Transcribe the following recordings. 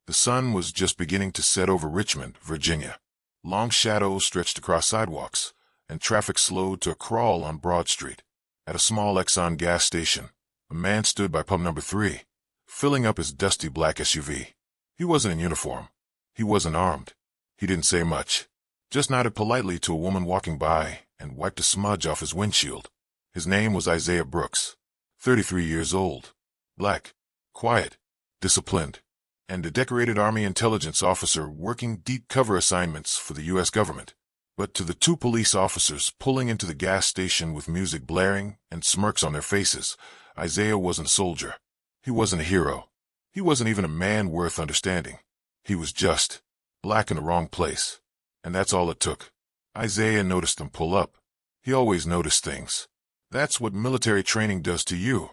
The sun was just beginning to set over Richmond, Virginia. Long shadows stretched across sidewalks, and traffic slowed to a crawl on Broad Street. At a small Exxon gas station, a man stood by pump number 3, filling up his dusty black SUV. He wasn't in uniform. He wasn't armed. He didn't say much, just nodded politely to a woman walking by and wiped a smudge off his windshield. His name was Isaiah Brooks, 33 years old, black, quiet, disciplined, and a decorated Army intelligence officer working deep cover assignments for the U.S. government. But to the 2 police officers pulling into the gas station with music blaring and smirks on their faces, Isaiah wasn't a soldier. He wasn't a hero. He wasn't even a man worth understanding. He was just black in the wrong place. And that's all it took. Isaiah noticed them pull up. He always noticed things. That's what military training does to you.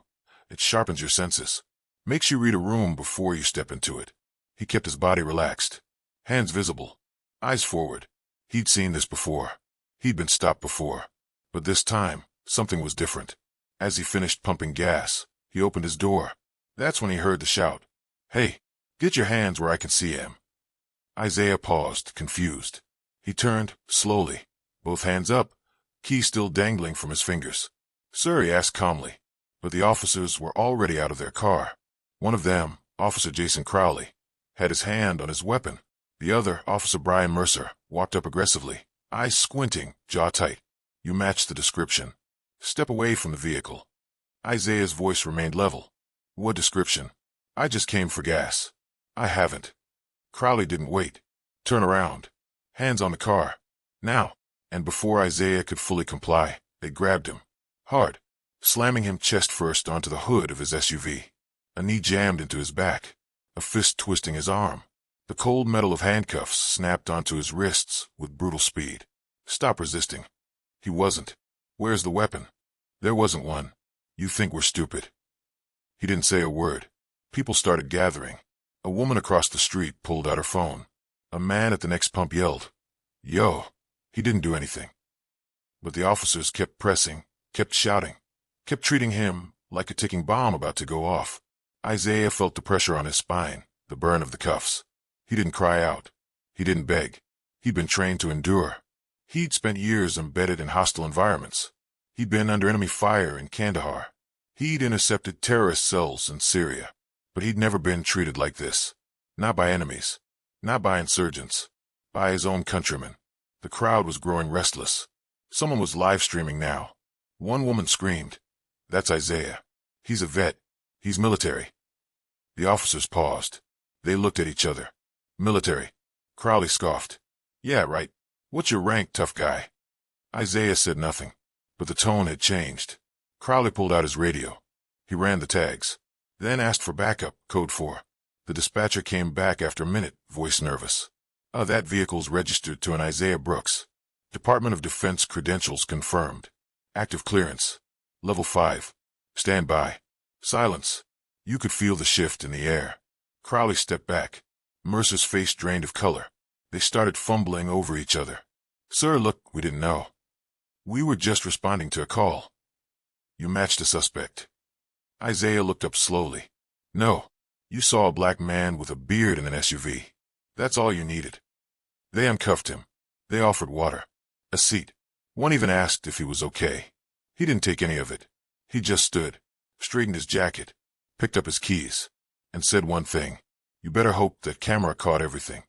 It sharpens your senses. Makes you read a room before you step into it. He kept his body relaxed. Hands visible. Eyes forward. He'd seen this before. He'd been stopped before. But this time, something was different. As he finished pumping gas, he opened his door. That's when he heard the shout. "Hey, get your hands where I can see them." Isaiah paused, confused. He turned, slowly, both hands up, key still dangling from his fingers. "Sir," he asked calmly. But the officers were already out of their car. One of them, Officer Jason Crowley, had his hand on his weapon. The other, Officer Brian Mercer, walked up aggressively, eyes squinting, jaw tight. "You match the description. Step away from the vehicle." Isaiah's voice remained level. "What description? I just came for gas." "I haven't." Crowley didn't wait. "Turn around. Hands on the car. Now." And before Isaiah could fully comply, they grabbed him. Hard. Slamming him chest first onto the hood of his SUV. A knee jammed into his back. A fist twisting his arm. The cold metal of handcuffs snapped onto his wrists with brutal speed. "Stop resisting." He wasn't. "Where's the weapon?" "There wasn't one." "You think we're stupid." He didn't say a word. People started gathering. A woman across the street pulled out her phone. A man at the next pump yelled, "Yo!" He didn't do anything. But the officers kept pressing, kept shouting, kept treating him like a ticking bomb about to go off. Isaiah felt the pressure on his spine, the burn of the cuffs. He didn't cry out. He didn't beg. He'd been trained to endure. He'd spent years embedded in hostile environments. He'd been under enemy fire in Kandahar. He'd intercepted terrorist cells in Syria. But he'd never been treated like this. Not by enemies. Not by insurgents. By his own countrymen. The crowd was growing restless. Someone was live streaming now. One woman screamed, "That's Isaiah. He's a vet. He's military." The officers paused. They looked at each other. "Military." Crowley scoffed. "Yeah, right. What's your rank, tough guy?" Isaiah said nothing, but the tone had changed. Crowley pulled out his radio. He ran the tags, then asked for backup, code 4. The dispatcher came back after a minute, voice nervous. That vehicle's registered to an Isaiah Brooks. Department of Defense credentials confirmed. Active clearance. Level 5. Stand by." Silence. You could feel the shift in the air. Crowley stepped back. Mercer's face drained of color. They started fumbling over each other. "Sir, look, we didn't know. We were just responding to a call." "You matched a suspect." Isaiah looked up slowly. "No. You saw a black man with a beard in an SUV. That's all you needed." They uncuffed him. They offered water. A seat. One even asked if he was okay. He didn't take any of it. He just stood, straightened his jacket, picked up his keys, and said one thing. "You better hope that camera caught everything."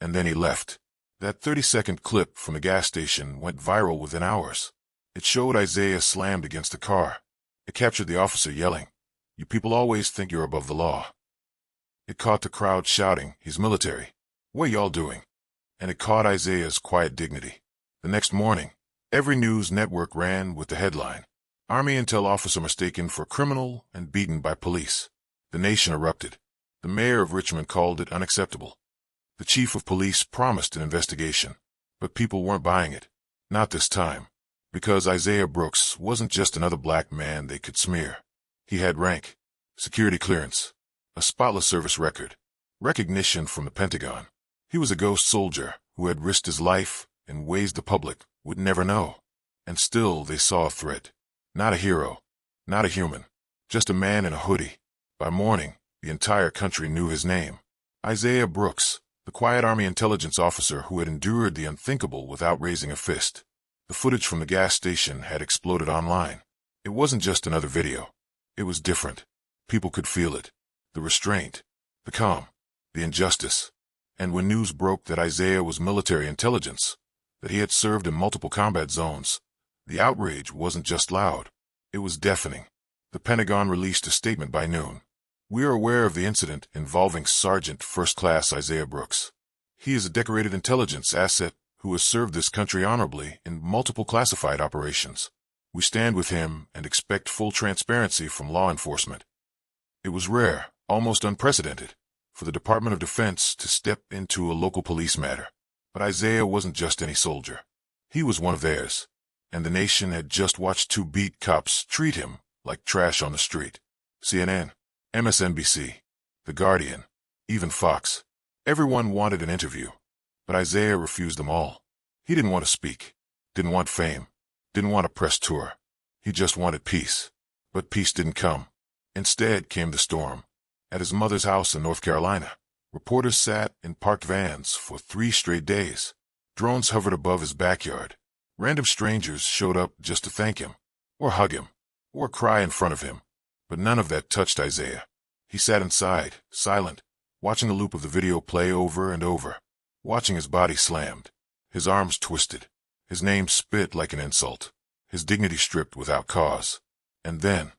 And then he left. That 30-second clip from the gas station went viral within hours. It showed Isaiah slammed against a car. It captured the officer yelling, "You people always think you're above the law." It caught the crowd shouting, "He's military. What y'all doing?" And it caught Isaiah's quiet dignity. The next morning, every news network ran with the headline, "Army Intel Officer Mistaken for Criminal and Beaten by Police." The nation erupted. The mayor of Richmond called it unacceptable. The chief of police promised an investigation. But people weren't buying it. Not this time. Because Isaiah Brooks wasn't just another black man they could smear. He had rank, security clearance, a spotless service record, recognition from the Pentagon. He was a ghost soldier who had risked his life in ways the public would never know. And still they saw a threat. Not a hero. Not a human. Just a man in a hoodie. By morning, the entire country knew his name. Isaiah Brooks, the quiet Army intelligence officer who had endured the unthinkable without raising a fist. The footage from the gas station had exploded online. It wasn't just another video. It was different. People could feel it. The restraint, the calm, the injustice. And when news broke that Isaiah was military intelligence, that he had served in multiple combat zones, the outrage wasn't just loud. It was deafening. The Pentagon released a statement by noon. We are aware of the incident involving Sergeant First Class Isaiah Brooks. He is a decorated intelligence asset who has served this country honorably in multiple classified operations. We stand with him and expect full transparency from law enforcement. It was rare, almost unprecedented, for the Department of Defense to step into a local police matter. But Isaiah wasn't just any soldier. He was one of theirs, and the nation had just watched two beat cops treat him like trash on the street. CNN, MSNBC, The Guardian, even Fox. Everyone wanted an interview, but Isaiah refused them all. He didn't want to speak, didn't want fame, didn't want a press tour. He just wanted peace. But peace didn't come. Instead came the storm. At his mother's house in North Carolina, reporters sat in parked vans for 3 straight days. Drones hovered above his backyard. Random strangers showed up just to thank him, or hug him, or cry in front of him. But none of that touched Isaiah. He sat inside, silent, watching a loop of the video play over and over, watching his body slammed, his arms twisted, his name spit like an insult, his dignity stripped without cause. And then,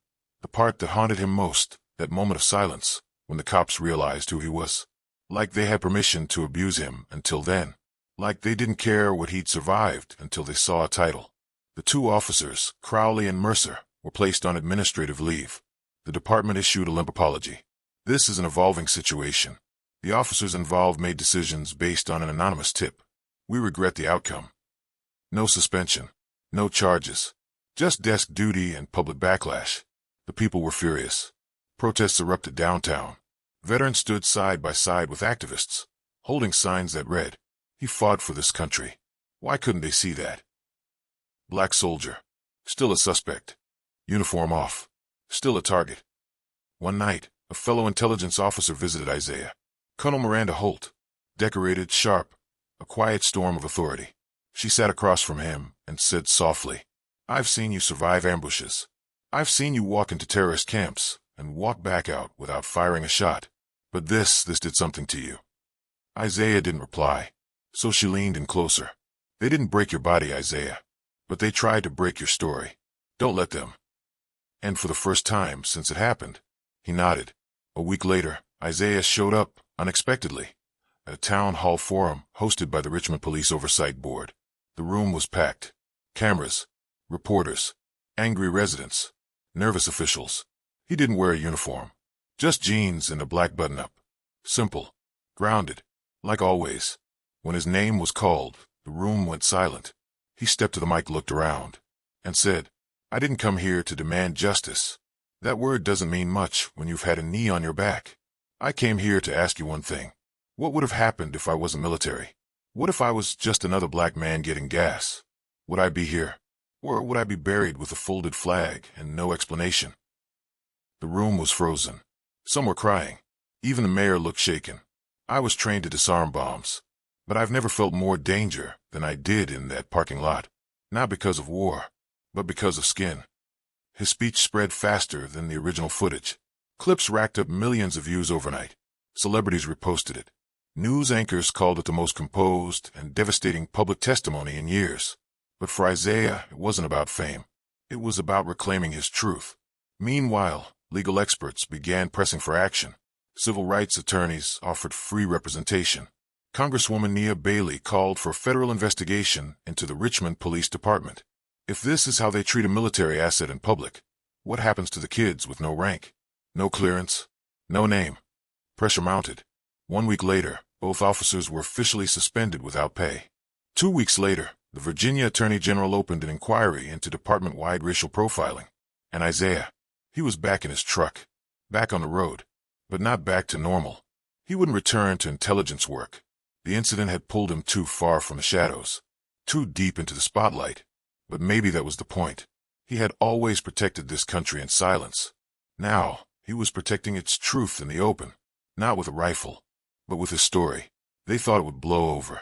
the part that haunted him most, that moment of silence, when the cops realized who he was. Like they had permission to abuse him until then. Like they didn't care what he'd survived until they saw a title. The 2 officers, Crowley and Mercer, were placed on administrative leave. The department issued a limp apology. This is an evolving situation. The officers involved made decisions based on an anonymous tip. We regret the outcome. No suspension. No charges. Just desk duty and public backlash. The people were furious. Protests erupted downtown. Veterans stood side by side with activists, holding signs that read, "He fought for this country." Why couldn't they see that? Black soldier. Still a suspect. Uniform off. Still a target. One night, a fellow intelligence officer visited Isaiah. Colonel Miranda Holt. Decorated, sharp. A quiet storm of authority. She sat across from him and said softly, "I've seen you survive ambushes. I've seen you walk into terrorist camps and walk back out without firing a shot. But this did something to you." Isaiah didn't reply, so she leaned in closer. "They didn't break your body, Isaiah, but they tried to break your story. Don't let them." And for the first time since it happened, he nodded. A week later, Isaiah showed up, unexpectedly, at a town hall forum hosted by the Richmond Police Oversight Board. The room was packed. Cameras, reporters, angry residents, nervous officials. He didn't wear a uniform. Just jeans and a black button-up. Simple. Grounded. Like always. When his name was called, the room went silent. He stepped to the mic, looked around, and said, "I didn't come here to demand justice. That word doesn't mean much when you've had a knee on your back. I came here to ask you one thing. What would have happened if I wasn't military? What if I was just another black man getting gas? Would I be here? Or would I be buried with a folded flag and no explanation?" The room was frozen. Some were crying. Even the mayor looked shaken. I was trained to disarm bombs, but I've never felt more danger than I did in that parking lot. Not because of war, but because of skin. His speech spread faster than the original footage. Clips racked up millions of views overnight. Celebrities reposted it. News anchors called it the most composed and devastating public testimony in years. But for Isaiah, it wasn't about fame. It was about reclaiming his truth. Meanwhile, legal experts began pressing for action. Civil rights attorneys offered free representation. Congresswoman Nia Bailey called for a federal investigation into the Richmond Police Department. If this is how they treat a military asset in public, what happens to the kids with no rank, no clearance, no name? Pressure mounted. 1 week later, both officers were officially suspended without pay. 2 weeks later, the Virginia Attorney General opened an inquiry into department-wide racial profiling. And Isaiah, he was back in his truck, back on the road, but not back to normal. He wouldn't return to intelligence work. The incident had pulled him too far from the shadows, too deep into the spotlight. But maybe that was the point. He had always protected this country in silence. Now, he was protecting its truth in the open, not with a rifle, But with his story, they thought it would blow over.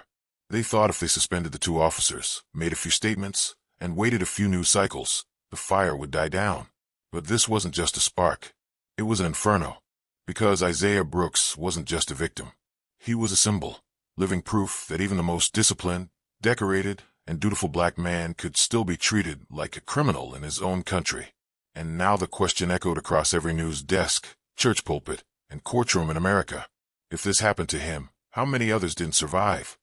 They thought if they suspended the two officers, made a few statements, and waited a few news cycles, the fire would die down. But this wasn't just a spark. It was an inferno. Because Isaiah Brooks wasn't just a victim. He was a symbol, living proof that even the most disciplined, decorated, and dutiful black man could still be treated like a criminal in his own country. And now the question echoed across every news desk, church pulpit, and courtroom in America. If this happened to him, how many others didn't survive?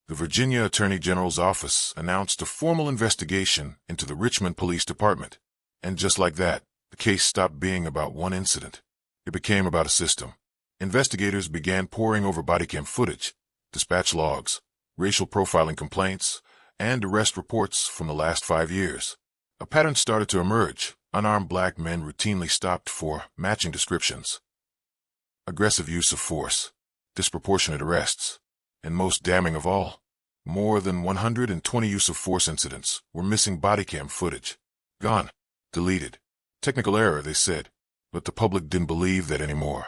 The Virginia Attorney General's office announced a formal investigation into the Richmond Police Department. And just like that, the case stopped being about one incident. It became about a system. Investigators began poring over bodycam footage, dispatch logs, racial profiling complaints, and arrest reports from the last 5 years. A pattern started to emerge. Unarmed black men routinely stopped for matching descriptions. Aggressive use of force, disproportionate arrests, and most damning of all, more than 120 use of force incidents were missing bodycam footage. Gone. Deleted. Technical error, they said. But the public didn't believe that anymore.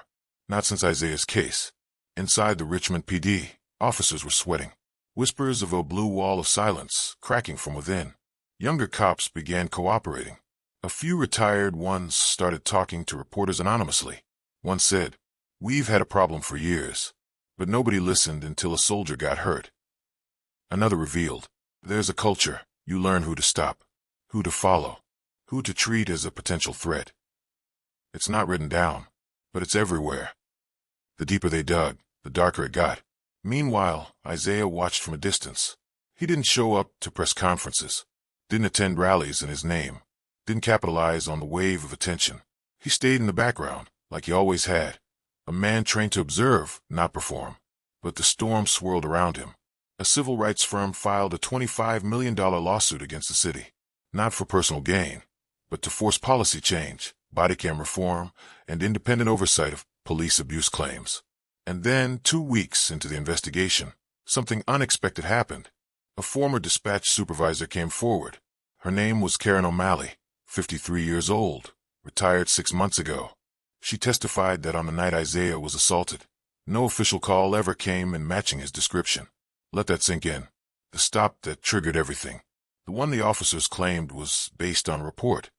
Not since Isaiah's case. Inside the Richmond PD, officers were sweating. Whispers of a blue wall of silence cracking from within. Younger cops began cooperating. A few retired ones started talking to reporters anonymously. One said, "We've had a problem for years, but nobody listened until a soldier got hurt." Another revealed, "There's a culture. You learn who to stop, who to follow, who to treat as a potential threat. It's not written down, but it's everywhere." The deeper they dug, the darker it got. Meanwhile, Isaiah watched from a distance. He didn't show up to press conferences, didn't attend rallies in his name, didn't capitalize on the wave of attention. He stayed in the background, like he always had. A man trained to observe, not perform. But the storm swirled around him. A civil rights firm filed a $25 million lawsuit against the city. Not for personal gain, but to force policy change, bodycam reform, and independent oversight of police abuse claims. And then, 2 weeks into the investigation, something unexpected happened. A former dispatch supervisor came forward. Her name was Karen O'Malley, 53 years old, retired 6 months ago. She testified that on the night Isaiah was assaulted, no official call ever came in matching his description. Let that sink in. The stop that triggered everything. The one the officers claimed was based on a report.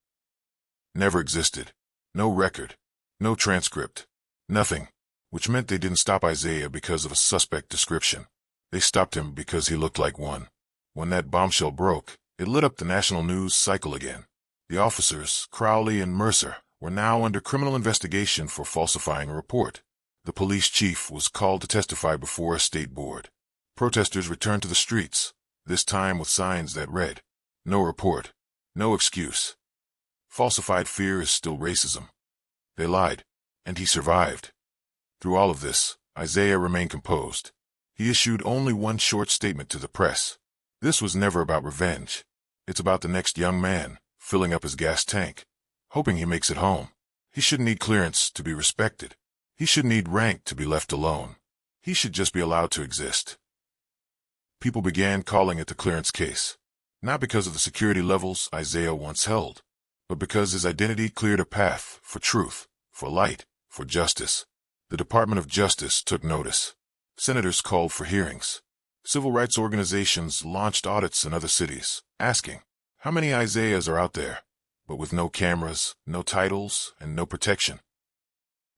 Never existed. No record. No transcript. Nothing. Which meant they didn't stop Isaiah because of a suspect description. They stopped him because he looked like one. When that bombshell broke, it lit up the national news cycle again. The officers, Crowley and Mercer, were now under criminal investigation for falsifying a report. The police chief was called to testify before a state board. Protesters returned to the streets, this time with signs that read, "No report. No excuse. Falsified fear is still racism." They lied, and he survived. Through all of this, Isaiah remained composed. He issued only one short statement to the press. This was never about revenge. It's about the next young man, filling up his gas tank, hoping he makes it home. He shouldn't need clearance to be respected. He shouldn't need rank to be left alone. He should just be allowed to exist. People began calling it the clearance case, not because of the security levels Isaiah once held, but because his identity cleared a path for truth, for light, for justice. The Department of Justice took notice. Senators called for hearings. Civil rights organizations launched audits in other cities, asking, how many Isaiahs are out there, but with no cameras, no titles, and no protection?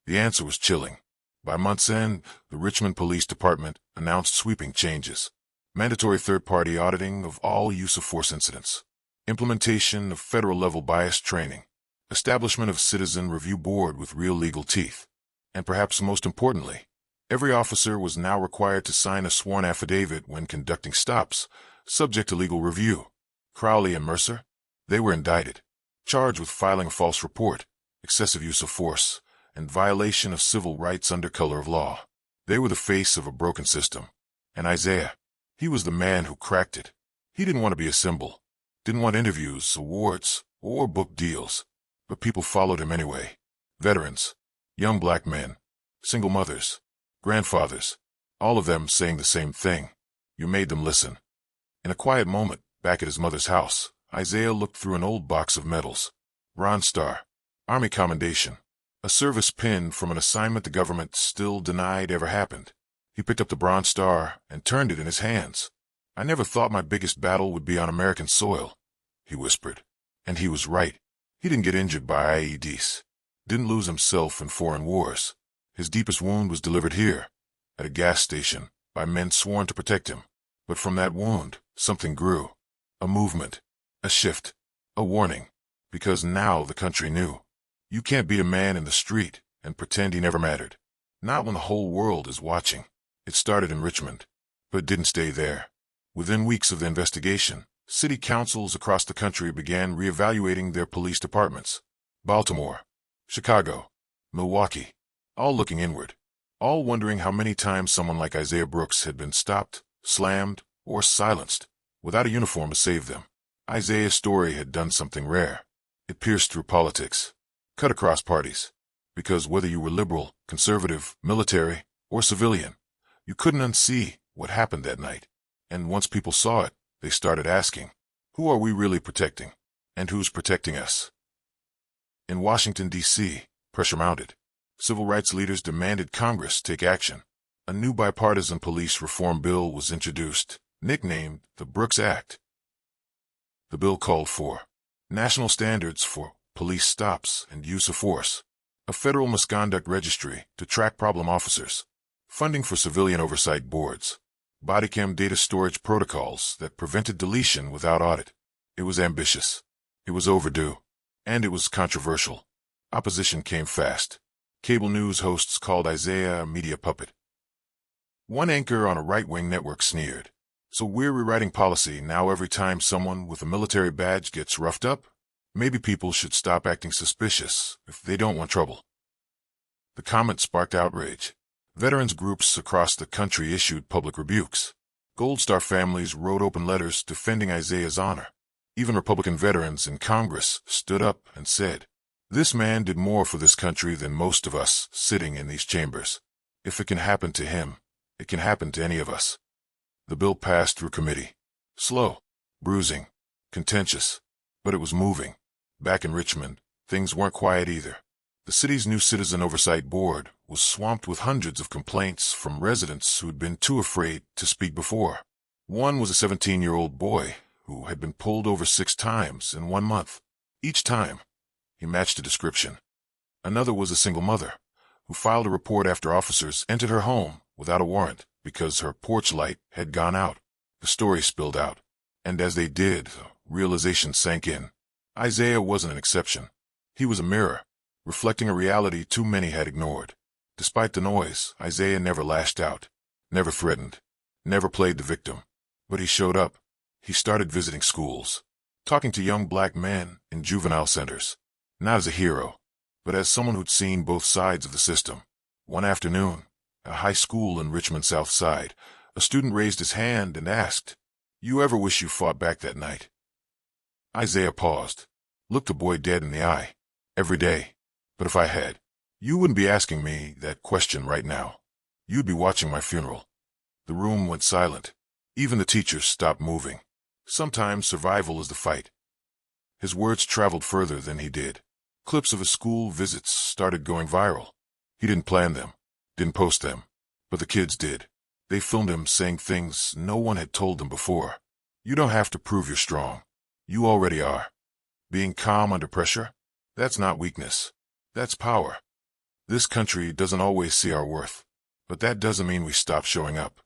The answer was chilling. By month's end, the Richmond Police Department announced sweeping changes. Mandatory third-party auditing of all use-of-force incidents. Implementation of federal-level bias training. Establishment of citizen review board with real legal teeth. And perhaps most importantly, every officer was now required to sign a sworn affidavit when conducting stops, subject to legal review. Crowley and Mercer, they were indicted, charged with filing a false report, excessive use of force, and violation of civil rights under color of law. They were the face of a broken system. And Isaiah, he was the man who cracked it. He didn't want to be a symbol, didn't want interviews, awards, or book deals. But people followed him anyway. Veterans, young black men, single mothers, grandfathers, all of them saying the same thing. You made them listen. In a quiet moment, back at his mother's house, Isaiah looked through an old box of medals. Bronze Star, Army Commendation, a service pin from an assignment the government still denied ever happened. He picked up the Bronze Star and turned it in his hands. "I never thought my biggest battle would be on American soil," he whispered. And he was right. He didn't get injured by IEDs. Didn't lose himself in foreign wars. His deepest wound was delivered here, at a gas station, by men sworn to protect him. But from that wound, something grew. A movement. A shift. A warning. Because now the country knew. You can't be a man in the street and pretend he never mattered. Not when the whole world is watching. It started in Richmond, but it didn't stay there. Within weeks of the investigation, city councils across the country began reevaluating their police departments. Baltimore, Chicago, Milwaukee, all looking inward, all wondering how many times someone like Isaiah Brooks had been stopped, slammed, or silenced, without a uniform to save them. Isaiah's story had done something rare. It pierced through politics, cut across parties, because whether you were liberal, conservative, military, or civilian, you couldn't unsee what happened that night. And once people saw it, they started asking, who are we really protecting? And who's protecting us? In Washington, D.C., pressure mounted. Civil rights leaders demanded Congress take action. A new bipartisan police reform bill was introduced, nicknamed the Brooks Act. The bill called for national standards for police stops and use of force, a federal misconduct registry to track problem officers, funding for civilian oversight boards, bodycam data storage protocols that prevented deletion without audit. It was ambitious. It was overdue. And it was controversial. Opposition came fast. Cable news hosts called Isaiah a media puppet. One anchor on a right-wing network sneered. "So we're rewriting policy now every time someone with a military badge gets roughed up? Maybe people should stop acting suspicious if they don't want trouble." The comment sparked outrage. Veterans groups across the country issued public rebukes. Gold Star families wrote open letters defending Isaiah's honor. Even Republican veterans in Congress stood up and said, "This man did more for this country than most of us sitting in these chambers. If it can happen to him, it can happen to any of us." The bill passed through committee. Slow, bruising, contentious, but it was moving. Back in Richmond, things weren't quiet either. The city's new Citizen Oversight Board was swamped with hundreds of complaints from residents who'd been too afraid to speak before. One was a 17-year-old boy who had been pulled over 6 times in 1 month. Each time, he matched a description. Another was a single mother who filed a report after officers entered her home without a warrant because her porch light had gone out. The story spilled out, and as they did, realization sank in. Isaiah wasn't an exception. He was a mirror, reflecting a reality too many had ignored. Despite the noise, Isaiah never lashed out, never threatened, never played the victim. But he showed up. He started visiting schools, talking to young black men in juvenile centers, not as a hero, but as someone who'd seen both sides of the system. One afternoon, at a high school in Richmond's South Side, a student raised his hand and asked, "You ever wish you fought back that night?" Isaiah paused, looked the boy dead in the eye. "Every day. But if I had, you wouldn't be asking me that question right now. You'd be watching my funeral." The room went silent. Even the teachers stopped moving. Sometimes survival is the fight. His words traveled further than he did. Clips of his school visits started going viral. He didn't plan them, didn't post them, but the kids did. They filmed him saying things no one had told them before. "You don't have to prove you're strong. You already are. Being calm under pressure? That's not weakness. That's power. This country doesn't always see our worth, but that doesn't mean we stop showing up."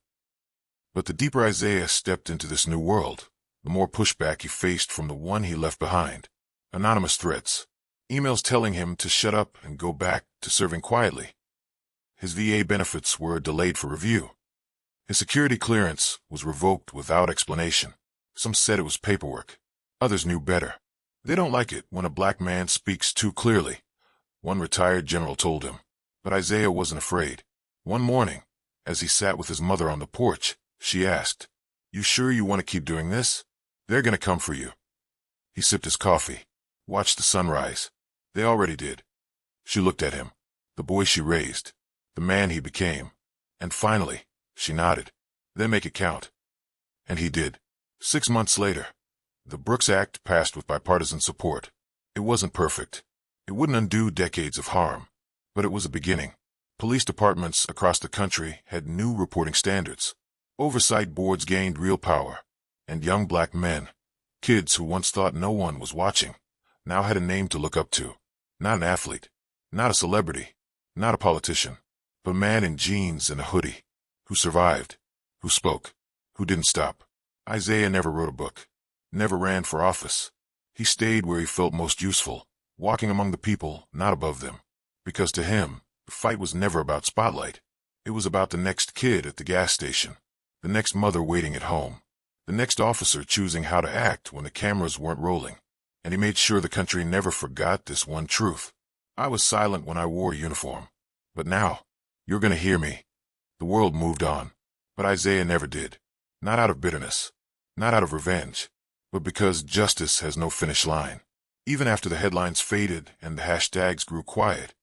But the deeper Isaiah stepped into this new world, the more pushback he faced from the one he left behind. Anonymous threats, emails telling him to shut up and go back to serving quietly. His VA benefits were delayed for review. His security clearance was revoked without explanation. Some said it was paperwork. Others knew better. They don't like it when a black man speaks too clearly, one retired general told him. But Isaiah wasn't afraid. One morning, as he sat with his mother on the porch, she asked, "You sure you want to keep doing this? They're going to come for you." He sipped his coffee, watched the sunrise. They already did. She looked at him, the boy she raised, the man he became. And finally, she nodded. "Then make it count." And he did. 6 months later, the Brooks Act passed with bipartisan support. It wasn't perfect. It wouldn't undo decades of harm. But it was a beginning. Police departments across the country had new reporting standards. Oversight boards gained real power, and young black men, kids who once thought no one was watching, now had a name to look up to. Not an athlete, not a celebrity, not a politician, but a man in jeans and a hoodie, who survived, who spoke, who didn't stop. Isaiah never wrote a book, never ran for office. He stayed where he felt most useful, walking among the people, not above them. Because to him, the fight was never about spotlight. It was about the next kid at the gas station, the next mother waiting at home, the next officer choosing how to act when the cameras weren't rolling. And he made sure the country never forgot this one truth. I was silent when I wore a uniform. But now, you're going to hear me. The world moved on. But Isaiah never did. Not out of bitterness. Not out of revenge. But because justice has no finish line. Even after the headlines faded and the hashtags grew quiet,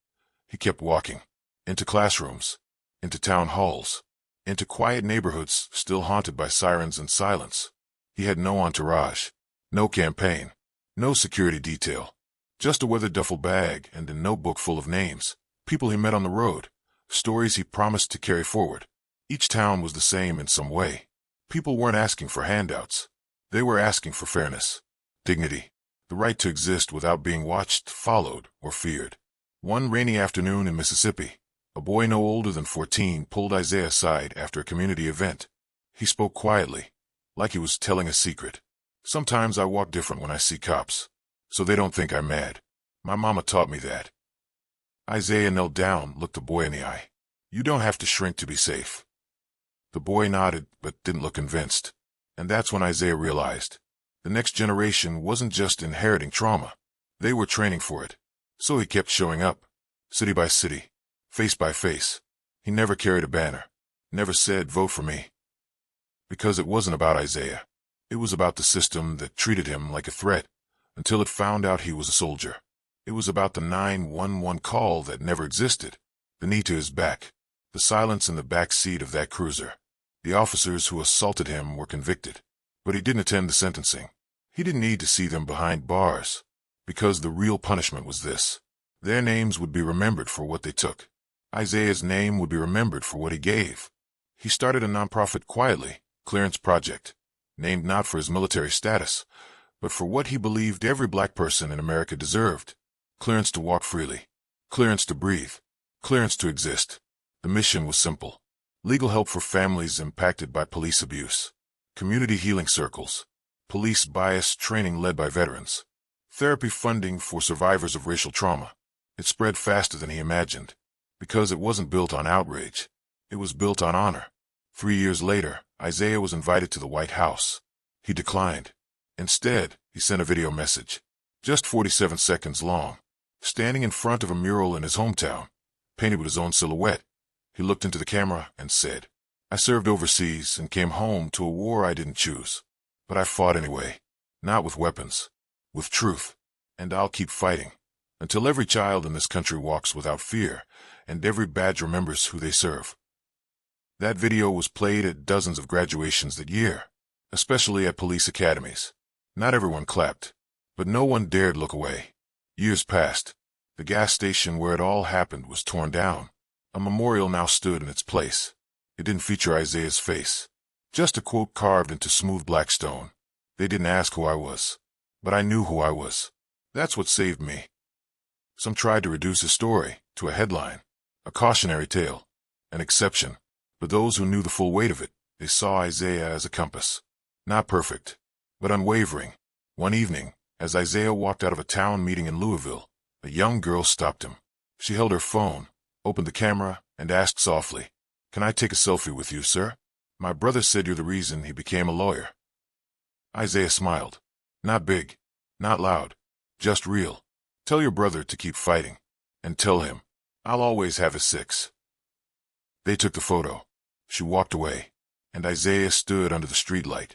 he kept walking. Into classrooms. Into town halls. Into quiet neighborhoods still haunted by sirens and silence. He had no entourage. No campaign. No security detail. Just a weathered duffel bag and a notebook full of names. People he met on the road. Stories he promised to carry forward. Each town was the same in some way. People weren't asking for handouts. They were asking for fairness. Dignity. The right to exist without being watched, followed, or feared. One rainy afternoon in Mississippi, a boy no older than 14 pulled Isaiah aside after a community event. He spoke quietly, like he was telling a secret. Sometimes I walk different when I see cops, so they don't think I'm mad. My mama taught me that. Isaiah knelt down, looked the boy in the eye. You don't have to shrink to be safe. The boy nodded, but didn't look convinced. And that's when Isaiah realized. The next generation wasn't just inheriting trauma. They were training for it. So he kept showing up, city by city, face by face. He never carried a banner, never said, vote for me. Because it wasn't about Isaiah. It was about the system that treated him like a threat, until it found out he was a soldier. It was about the 911 call that never existed, the knee to his back, the silence in the back seat of that cruiser. The officers who assaulted him were convicted, but he didn't attend the sentencing. He didn't need to see them behind bars. Because the real punishment was this. Their names would be remembered for what they took. Isaiah's name would be remembered for what he gave. He started a nonprofit quietly, Clearance Project, named not for his military status, but for what he believed every black person in America deserved. Clearance to walk freely. Clearance to breathe. Clearance to exist. The mission was simple. Legal help for families impacted by police abuse. Community healing circles. Police bias training led by veterans. Therapy funding for survivors of racial trauma. It spread faster than he imagined. Because it wasn't built on outrage. It was built on honor. 3 years later, Isaiah was invited to the White House. He declined. Instead, he sent a video message. Just 47 seconds long. Standing in front of a mural in his hometown, painted with his own silhouette, he looked into the camera and said, I served overseas and came home to a war I didn't choose. But I fought anyway. Not with weapons. With truth. And I'll keep fighting. Until every child in this country walks without fear, and every badge remembers who they serve. That video was played at dozens of graduations that year, especially at police academies. Not everyone clapped, but no one dared look away. Years passed. The gas station where it all happened was torn down. A memorial now stood in its place. It didn't feature Isaiah's face. Just a quote carved into smooth black stone. They didn't ask who I was. But I knew who I was. That's what saved me. Some tried to reduce his story to a headline, a cautionary tale, an exception. But those who knew the full weight of it, they saw Isaiah as a compass. Not perfect, but unwavering. One evening, as Isaiah walked out of a town meeting in Louisville, a young girl stopped him. She held her phone, opened the camera, and asked softly, Can I take a selfie with you, sir? My brother said you're the reason he became a lawyer. Isaiah smiled. Not big, not loud, just real. Tell your brother to keep fighting. And tell him, I'll always have his 6. They took the photo. She walked away, and Isaiah stood under the streetlight,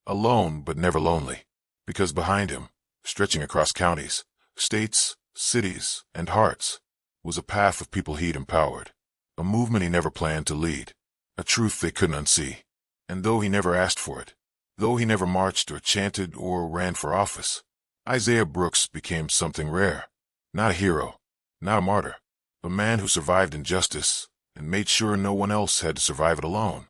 alone but never lonely, because behind him, stretching across counties, states, cities, and hearts, was a path of people he'd empowered, a movement he never planned to lead, a truth they couldn't unsee. And though he never asked for it, though he never marched or chanted or ran for office, Isaiah Brooks became something rare. Not a hero, not a martyr, A man who survived injustice and made sure no one else had to survive it alone.